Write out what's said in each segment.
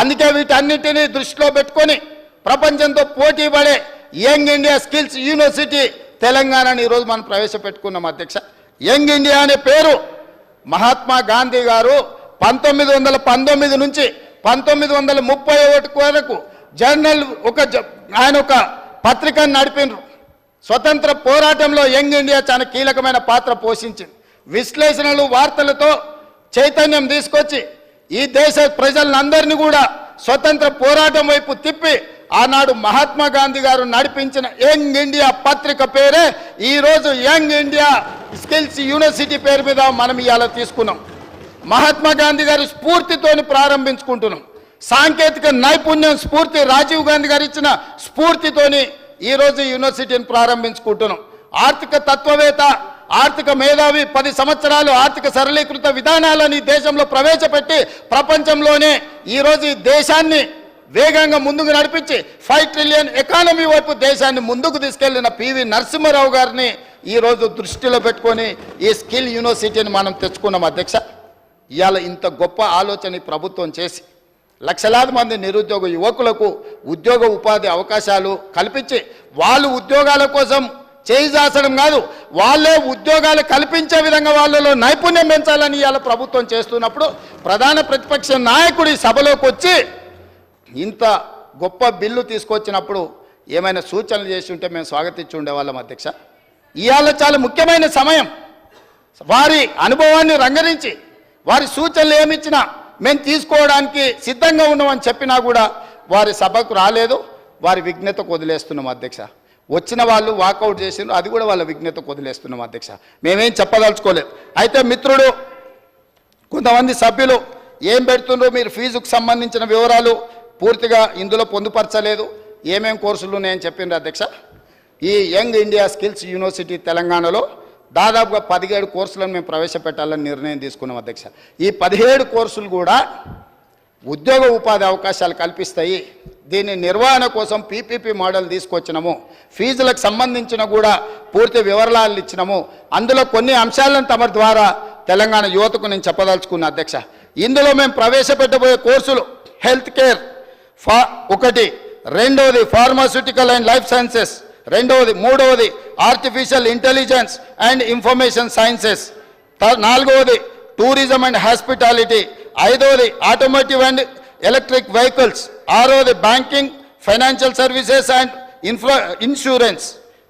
అందుకే వీటన్నిటిని దృష్టిలో పెట్టుకొని ప్రపంచంతో పోటీ పడే యంగ్ ఇండియా స్కిల్స్ యూనివర్సిటీ తెలంగాణని ఈరోజు మనం ప్రవేశపెట్టుకున్నాం అధ్యక్ష. యంగ్ ఇండియా అనే పేరు మహాత్మా గాంధీ గారు 1919 నుంచి 1931 వరకు జర్నల్ ఆయన ఒక పత్రికను నడిపినారు. స్వతంత్ర పోరాటంలో యంగ్ ఇండియా చాలా కీలకమైన పాత్ర పోషించింది. విశ్లేషణలు వార్తలతో చైతన్యం తీసుకొచ్చి ఈ దేశ ప్రజలందరినీ కూడా స్వతంత్ర పోరాటం వైపు తిప్పి ఆనాడు మహాత్మా గాంధీ గారు నడిపించిన యంగ్ ఇండియా పత్రిక పేరే ఈరోజు యంగ్ ఇండియా స్కిల్స్ యూనివర్సిటీ పేరు మీద మనం ఇవాళ తీసుకున్నాం. మహాత్మా గాంధీ గారి స్ఫూర్తితోని ప్రారంభించుకుంటున్నాం. సాంకేతిక నైపుణ్యం స్ఫూర్తి రాజీవ్ గాంధీ గారు ఇచ్చిన స్ఫూర్తితోని ఈరోజు యూనివర్సిటీని ప్రారంభించుకుంటున్నాం. ఆర్థిక తత్వవేత్త, ఆర్థిక మేధావి 10 సంవత్సరాలు ఆర్థిక సరళీకృత విధానాలని దేశంలో ప్రవేశపెట్టి ప్రపంచంలోనే ఈరోజు ఈ దేశాన్ని వేగంగా ముందుకు నడిపించి 5 ట్రిలియన్ ఎకానమీ వైపు దేశాన్ని ముందుకు తీసుకెళ్లిన పివి నరసింహారావు గారిని ఈరోజు దృష్టిలో పెట్టుకొని ఈ స్కిల్ యూనివర్సిటీని మనం తెచ్చుకున్నాం అధ్యక్ష. ఇవాళ ఇంత గొప్ప ఆలోచన ప్రభుత్వం చేసి లక్షలాది మంది నిరుద్యోగ యువకులకు ఉద్యోగ ఉపాధి అవకాశాలు కల్పించి వాళ్ళు ఉద్యోగాల కోసం చేయిజాసడం కాదు, వాళ్ళే ఉద్యోగాలు కల్పించే విధంగా వాళ్ళలో నైపుణ్యం పెంచాలని ఇవాళ ప్రభుత్వం చేస్తున్నప్పుడు ప్రధాన ప్రతిపక్ష నాయకుడి సభలోకి వచ్చి ఇంత గొప్ప బిల్లు తీసుకొచ్చినప్పుడు ఏమైనా సూచనలు చేసి ఉంటే మేము స్వాగతించి ఉండేవాళ్ళం అధ్యక్ష. ఇవాళ చాలా ముఖ్యమైన సమయం. వారి అనుభవాన్ని రంగరించి వారి సూచనలు ఏమిచ్చినా మేము తీసుకోవడానికి సిద్ధంగా ఉన్నామని చెప్పినా కూడా వారి సభకు రాలేదు. వారి విజ్ఞతకు వదిలేస్తున్నాం అధ్యక్ష. వచ్చిన వాళ్ళు వాకౌట్ చేసిండ్రు, అది కూడా వాళ్ళ విజ్ఞతకు వదిలేస్తున్నాం అధ్యక్ష. మేమేం చెప్పదలుచుకోలేదు. అయితే మిత్రుడు కొంతమంది సభ్యులు ఏం పెడుతుండ్రో మీరు ఫీజుకు సంబంధించిన వివరాలు పూర్తిగా ఇందులో పొందుపరచలేదు, ఏమేం కోర్సులు ఉన్నాయని చెప్పిండ్రు అధ్యక్ష. ఈ యంగ్ ఇండియా స్కిల్స్ యూనివర్సిటీ తెలంగాణలో దాదాపుగా 17 కోర్సులను మేము ప్రవేశపెట్టాలని నిర్ణయం తీసుకున్నాం అధ్యక్ష. ఈ 17 కోర్సులు కూడా ఉద్యోగ ఉపాధి అవకాశాలు కల్పిస్తాయి. దీని నిర్వహణ కోసం పీపీపీ మోడల్ తీసుకొచ్చినాము. ఫీజులకు సంబంధించిన కూడా పూర్తి వివరాలు ఇచ్చినాము. అందులో కొన్ని అంశాలను తమ ద్వారా తెలంగాణ యువతకు నేను చెప్పదలుచుకున్నా అధ్యక్ష. ఇందులో మేము ప్రవేశపెట్టబోయే కోర్సులు హెల్త్ కేర్ ఒకటి, రెండవది ఫార్మాస్యూటికల్ అండ్ లైఫ్ సైన్సెస్, మూడవది artificial intelligence and information sciences, నాలుగవది టూరిజం అండ్ హాస్పిటాలిటీ, ఐదవది ఆటోమోటివ్ అండ్ ఎలక్ట్రిక్ వెహికల్స్, ఆరవది banking, financial services and insurance,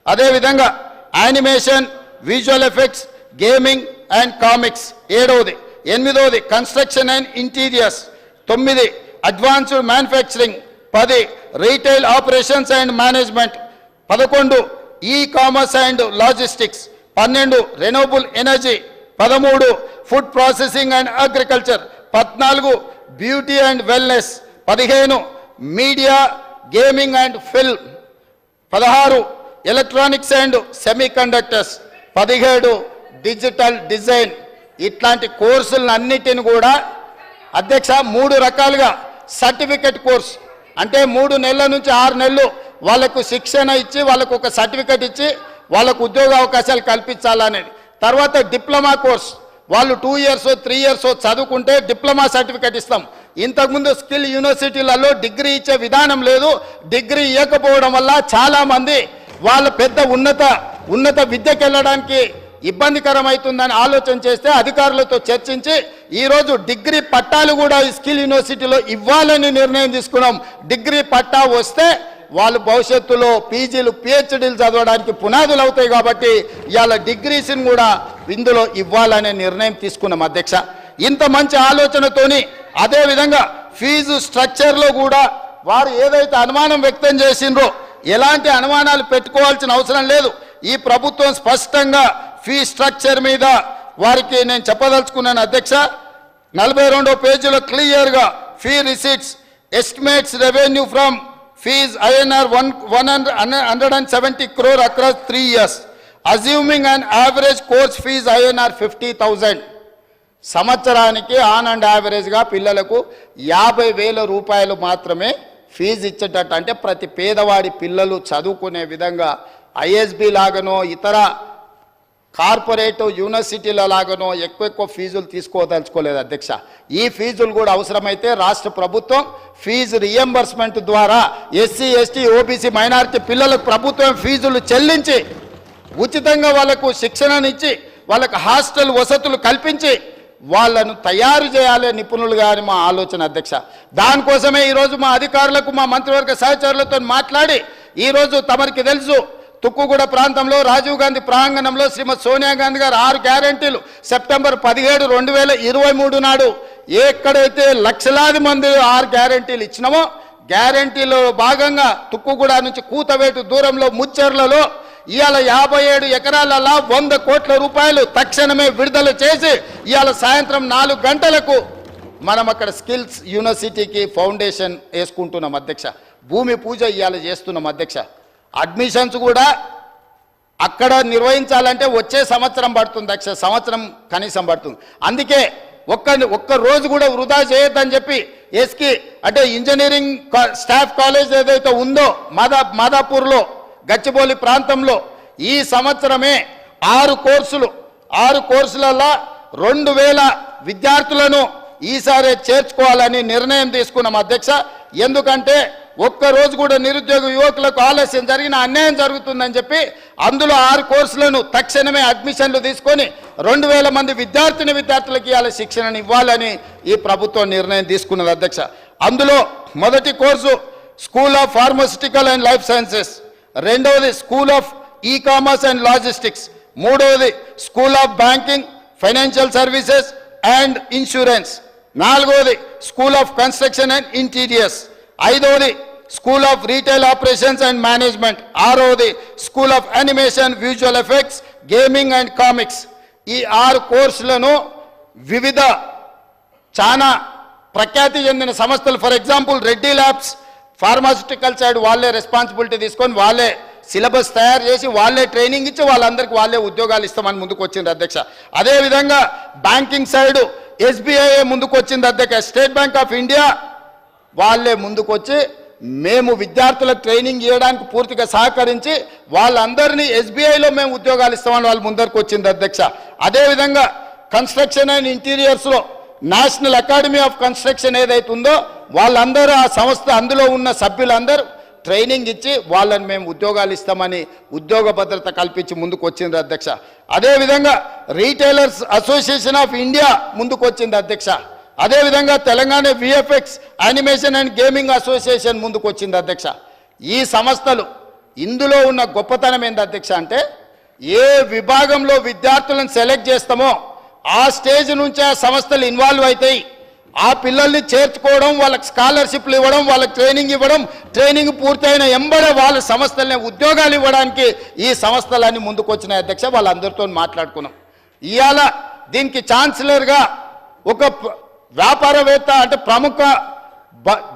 అదేవిధంగా animation, visual effects, gaming and comics, ఎనిమిదవది construction and interiors, 9 advanced manufacturing, 10 retail operations and management, 11 e commerce and logistics, 12 renewable energy, 13 food processing and agriculture, 14 beauty and wellness, 15 media gaming and film, 16 electronics and semi conductors, 17 digital design. ఇట్లాంటి కోర్సులన్నిటిని కూడా అధ్యక్ష 3 రకాలుగా certificate course అంటే 3 నెలల నుంచి 6 నెలలు వాళ్ళకు శిక్షణ ఇచ్చి వాళ్ళకు ఒక సర్టిఫికెట్ ఇచ్చి వాళ్ళకు ఉద్యోగ అవకాశాలు కల్పించాలనేది. తర్వాత డిప్లొమా కోర్స్, వాళ్ళు 2 ఇయర్స్ 3 ఇయర్స్ చదువుకుంటే డిప్లొమా సర్టిఫికెట్ ఇస్తాం. ఇంతకుముందు స్కిల్ యూనివర్సిటీలలో డిగ్రీ ఇచ్చే విధానం లేదు. డిగ్రీ ఇవ్వకపోవడం వల్ల చాలామంది వాళ్ళ పెద్ద ఉన్నత విద్యకు వెళ్ళడానికి ఇబ్బందికరమవుతుందని ఆలోచన చేస్తే అధికారులతో చర్చించి ఈరోజు డిగ్రీ పట్టాలు కూడా ఈ స్కిల్ యూనివర్సిటీలో ఇవ్వాలని నిర్ణయం తీసుకున్నాం. డిగ్రీ పట్టా వస్తే వాళ్ళు భవిష్యత్తులో పీజీలు పిహెచ్డీలు చదవడానికి పునాదులు అవుతాయి. కాబట్టి ఇవాళ డిగ్రీస్ని కూడా ఇందులో ఇవ్వాలనే నిర్ణయం తీసుకున్నాం అధ్యక్ష. ఇంత మంచి ఆలోచనతోని అదేవిధంగా ఫీజు స్ట్రక్చర్లో కూడా వారు ఏదైతే అనుమానం వ్యక్తం చేసిండ్రో ఎలాంటి అనుమానాలు పెట్టుకోవాల్సిన అవసరం లేదు. ఈ ప్రభుత్వం స్పష్టంగా ఫీ స్ట్రక్చర్ మీద వారికి నేను చెప్పదలుచుకున్నాను అధ్యక్ష. 42వ పేజీలో క్లియర్గా fee receipts estimates revenue from fees INR 170 crore across 3 years, assuming an average course fees INR 50,000. సంవత్సరానికి ఆన్ అండ్ యావరేజ్గా పిల్లలకు 50,000 రూపాయలు మాత్రమే ఫీజు ఇచ్చేటట్టు, అంటే ప్రతి పేదవాడి పిల్లలు చదువుకునే విధంగా ఐఎస్బి లాగానో ఇతర కార్పొరేట్ యూనివర్సిటీల లాగానో ఎక్కువ ఫీజులు తీసుకోదలుచుకోలేదు అధ్యక్ష. ఈ ఫీజులు కూడా అవసరమైతే రాష్ట్ర ప్రభుత్వం ఫీజు రియంబర్స్మెంట్ ద్వారా ఎస్సీ ఎస్టీ ఓబీసీ మైనారిటీ పిల్లలకు ప్రభుత్వం ఫీజులు చెల్లించి ఉచితంగా వాళ్ళకు శిక్షణనిచ్చి వాళ్ళకు హాస్టల్ వసతులు కల్పించి వాళ్ళను తయారు చేయాలి నిపుణులుగా అని మా ఆలోచన అధ్యక్ష. దానికోసమే ఈరోజు మా అధికారులకు మా మంత్రివర్గ సహచరులతో మాట్లాడి ఈరోజు తమరికి తెలుసు తుక్కుగూడ ప్రాంతంలో రాజీవ్ గాంధీ ప్రాంగణంలో శ్రీమతి సోనియా గాంధీ గారు 6 గ్యారెంటీలు సెప్టెంబర్ 17, 2023 నాడు ఎక్కడైతే లక్షలాది మంది 6 గ్యారెంటీలు ఇచ్చినామో గ్యారెంటీలో భాగంగా తుక్కుగూడ నుంచి కూతవేటు దూరంలో ముచ్చెర్లలో ఇవాళ 57 ఎకరాలలో 100 కోట్ల రూపాయలు తక్షణమే విడుదల చేసి ఇవాళ సాయంత్రం 4 గంటలకు మనం అక్కడ స్కిల్స్ యూనివర్సిటీకి ఫౌండేషన్ వేసుకుంటున్నాం అధ్యక్ష. భూమి పూజ ఇవాళ చేస్తున్నాం అధ్యక్ష. అడ్మిషన్స్ కూడా అక్కడ నిర్వహించాలంటే వచ్చే సంవత్సరం పడుతుంది అధ్యక్ష, సంవత్సరం కనీసం పడుతుంది. అందుకే ఒక్క రోజు కూడా వృధా చేయొద్దని చెప్పి ఎస్కి అంటే ఇంజనీరింగ్ స్టాఫ్ కాలేజ్ ఏదైతే ఉందో మాదాపూర్లో గచ్చిబౌలి ప్రాంతంలో ఈ సంవత్సరమే 6 కోర్సులలో 2000 విద్యార్థులను ఈసారి చేర్చుకోవాలని నిర్ణయం తీసుకున్నాం అధ్యక్ష. ఎందుకంటే ఒక్కరోజు కూడా నిరుద్యోగ యువకులకు ఆలస్యం జరిగిన అన్యాయం జరుగుతుందని చెప్పి అందులో 6 కోర్సులను తక్షణమే అడ్మిషన్లు తీసుకొని 2000 మంది విద్యార్థులకు ఇవాళ శిక్షణను ఇవ్వాలని ఈ ప్రభుత్వం నిర్ణయం తీసుకున్నది అధ్యక్ష. అందులో మొదటి course school of pharmaceutical and life sciences, రెండవది school of e-commerce and logistics, మూడవది school of banking, financial services and insurance, నాలుగవది school of construction and interiors, ఐదవది school of retail operations and management, ఆరవది school of animation, visual effects, gaming and comics. ఈ 6 కోర్సులను వివిధ చాలా ప్రఖ్యాతి చెందిన సంస్థలు, for example Reddy labs pharmaceutical side వాళ్ళే రెస్పాన్సిబిలిటీ తీసుకొని వాళ్ళే సిలబస్ తయారు చేసి వాళ్ళే ట్రైనింగ్ ఇచ్చి వాళ్ళందరికీ వాళ్ళే ఉద్యోగాలు ఇస్తామని ముందుకు వచ్చింది అధ్యక్ష. అదేవిధంగా బ్యాంకింగ్ సైడ్ SBI ముందుకు వచ్చింది అధ్యక్ష. స్టేట్ బ్యాంక్ ఆఫ్ ఇండియా వాళ్ళే ముందుకొచ్చి మేము విద్యార్థులకు ట్రైనింగ్ ఇవ్వడానికి పూర్తిగా సహకరించి వాళ్ళందరినీ SBIలో మేము ఉద్యోగాలు ఇస్తామని వాళ్ళు ముందరకు వచ్చింది అధ్యక్ష. అదేవిధంగా కన్స్ట్రక్షన్ అండ్ ఇంటీరియర్స్లో నేషనల్ అకాడమీ ఆఫ్ కన్స్ట్రక్షన్ ఏదైతే ఉందో వాళ్ళందరూ ఆ సంస్థ అందులో ఉన్న సభ్యులందరూ ట్రైనింగ్ ఇచ్చి వాళ్ళని మేము ఉద్యోగాలు ఇస్తామని ఉద్యోగ భద్రత కల్పించి ముందుకు వచ్చింది అధ్యక్ష. అదేవిధంగా రీటైలర్స్ అసోసియేషన్ ఆఫ్ ఇండియా ముందుకు వచ్చింది అధ్యక్ష. అదేవిధంగా Telangana VFX animation and gaming association ముందుకు వచ్చింది అధ్యక్ష. ఈ సంస్థలు ఇందులో ఉన్న గొప్పతనం ఏంది అధ్యక్ష అంటే ఏ విభాగంలో విద్యార్థులను సెలెక్ట్ చేస్తామో ఆ స్టేజ్ నుంచి ఆ సంస్థలు ఇన్వాల్వ్ అవుతాయి. ఆ పిల్లల్ని చేర్చుకోవడం, వాళ్ళకి స్కాలర్షిప్లు ఇవ్వడం, వాళ్ళకి ట్రైనింగ్ ఇవ్వడం, ట్రైనింగ్ పూర్తయిన ఎంబడే వాళ్ళ సంస్థలనే ఉద్యోగాలు ఇవ్వడానికి ఈ సంస్థలన్నీ ముందుకు వచ్చినాయి అధ్యక్ష. వాళ్ళందరితో మాట్లాడుకున్నాం. ఇవాళ దీనికి ఛాన్సలర్గా ఒక వ్యాపారవేత్త అంటే ప్రముఖ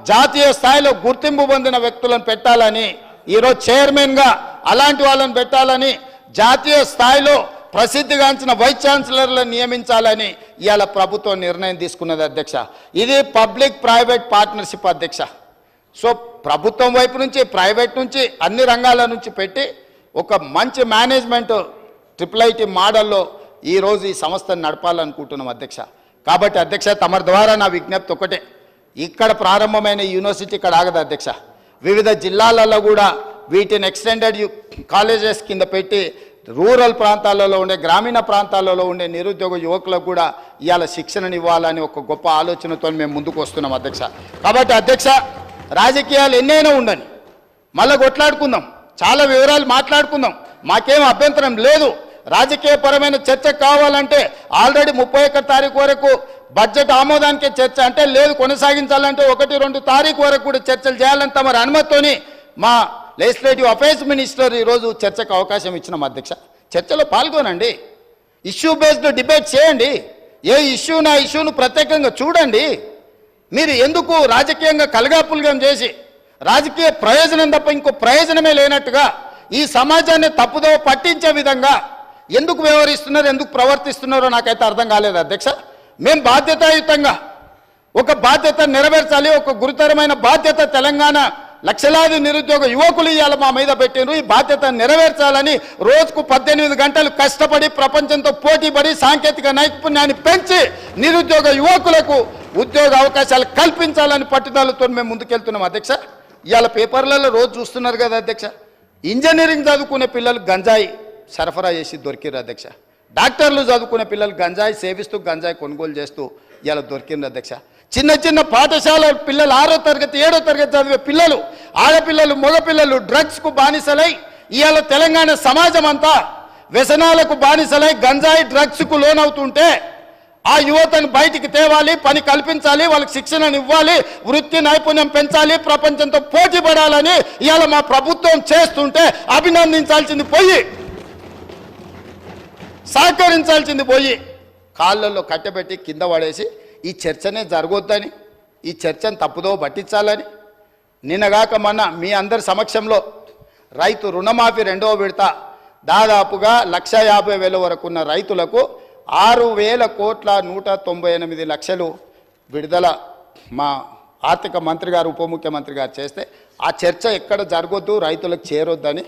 జాతీయ స్థాయిలో గుర్తింపు పొందిన వ్యక్తులను పెట్టాలని, ఈరోజు చైర్మన్గా అలాంటి వాళ్ళని పెట్టాలని, జాతీయ స్థాయిలో ప్రసిద్ధిగాంచిన వైస్ ఛాన్సలర్లను నియమించాలని ఇవాళ ప్రభుత్వం నిర్ణయం తీసుకున్నది అధ్యక్ష. ఇది పబ్లిక్ ప్రైవేట్ పార్ట్నర్షిప్ అధ్యక్ష. సో ప్రభుత్వం వైపు నుంచి ప్రైవేట్ నుంచి అన్ని రంగాల నుంచి పెట్టి ఒక మంచి మేనేజ్మెంట్ IIIT మోడల్లో ఈరోజు ఈ సంస్థను నడపాలనుకుంటున్నాం అధ్యక్ష. కాబట్టి అధ్యక్ష తమ ద్వారా నా విజ్ఞప్తి ఒకటే, ఇక్కడ ప్రారంభమైన యూనివర్సిటీ ఇక్కడ ఆగదు అధ్యక్ష. వివిధ జిల్లాలలో కూడా వీటిని ఎక్స్టెండెడ్ కాలేజెస్ కింద పెట్టి రూరల్ ప్రాంతాలలో ఉండే గ్రామీణ ప్రాంతాలలో ఉండే నిరుద్యోగ యువకులకు కూడా ఇవాళ శిక్షణను ఇవ్వాలని ఒక గొప్ప ఆలోచనతో మేము ముందుకు వస్తున్నాం అధ్యక్ష. కాబట్టి అధ్యక్ష రాజకీయాలు ఎన్నైనా ఉండని మళ్ళీ కొట్లాడుకుందాం, చాలా వివరాలు మాట్లాడుకుందాం, మాకేం అభ్యంతరం లేదు. రాజకీయపరమైన చర్చ కావాలంటే ఆల్రెడీ 31 తారీఖు వరకు బడ్జెట్ ఆమోదానికే చర్చ అంటే లేదు, కొనసాగించాలంటే 1-2 తారీఖు వరకు కూడా చర్చలు చేయాలని తమ అనుమతితోని మా లెజిస్లేటివ్ అఫైర్స్ మినిస్టర్ ఈరోజు చర్చకు అవకాశం ఇచ్చినాం అధ్యక్ష. చర్చలో పాల్గొనండి, ఇష్యూ బేస్డ్ డిబేట్ చేయండి, ఏ ఇష్యూను ఆ ఇష్యూను ప్రత్యేకంగా చూడండి. మీరు ఎందుకు రాజకీయంగా కలగాపులగం చేసి రాజకీయ ప్రయోజనం తప్ప ఇంకో ప్రయోజనమే లేనట్టుగా ఈ సమాజాన్ని తప్పుదో పట్టించే విధంగా ఎందుకు వ్యవహరిస్తున్నారు, ఎందుకు ప్రవర్తిస్తున్నారో నాకైతే అర్థం కాలేదు అధ్యక్ష. మేము బాధ్యతాయుతంగా ఒక బాధ్యత నెరవేర్చాలి, ఒక గురుతరమైన బాధ్యత తెలంగాణ లక్షలాది నిరుద్యోగ యువకులు ఇవాళ మా మీద పెట్టినారు. ఈ బాధ్యత నెరవేర్చాలని రోజుకు 18 గంటలు కష్టపడి ప్రపంచంతో పోటీపడి సాంకేతిక నైపుణ్యాన్ని పెంచి నిరుద్యోగ యువకులకు ఉద్యోగ అవకాశాలు కల్పించాలని పట్టుదలతో మేము ముందుకెళ్తున్నాం అధ్యక్ష. ఇవాళ పేపర్లలో రోజు చూస్తున్నారు కదా అధ్యక్ష, ఇంజనీరింగ్ చదువుకునే పిల్లలు గంజాయి సరఫరా చేసి దొరికిర్రు అధ్యక్ష. డాక్టర్లు చదువుకునే పిల్లలు గంజాయి సేవిస్తూ గంజాయి కొనుగోలు చేస్తూ ఇవాళ దొరికింది అధ్యక్ష. చిన్న చిన్న పాఠశాల పిల్లలు 6వ తరగతి 7వ తరగతి చదివే పిల్లలు, ఆడపిల్లలు మగపిల్లలు డ్రగ్స్కు బానిసలై ఇవాళ తెలంగాణ సమాజం అంతా వ్యసనాలకు బానిసలై గంజాయి డ్రగ్స్కు లోనవుతుంటే ఆ యువతను బయటికి తేవాలి, పని కల్పించాలి, వాళ్ళకి శిక్షణను ఇవ్వాలి, వృత్తి నైపుణ్యం పెంచాలి, ప్రపంచంతో పోటీ పడాలని ఇవాళ మా ప్రభుత్వం చేస్తుంటే అభినందించాల్సింది పోయి, సహకరించాల్సింది పోయి కాళ్ళల్లో కట్టబెట్టి కింద పడేసి ఈ చర్చనే జరగొద్దని, ఈ చర్చను తప్పుదో పట్టించాలని నిన్నగాక మొన్న మీ అందరి సమక్షంలో రైతు రుణమాఫీ 2వ విడత దాదాపుగా 1,50,000 వరకు ఉన్న రైతులకు 6,198 విడుదల మా ఆర్థిక మంత్రి గారు ఉప ముఖ్యమంత్రి గారు చేస్తే ఆ చర్చ ఎక్కడ జరగొద్దు, రైతులకు చేరొద్దని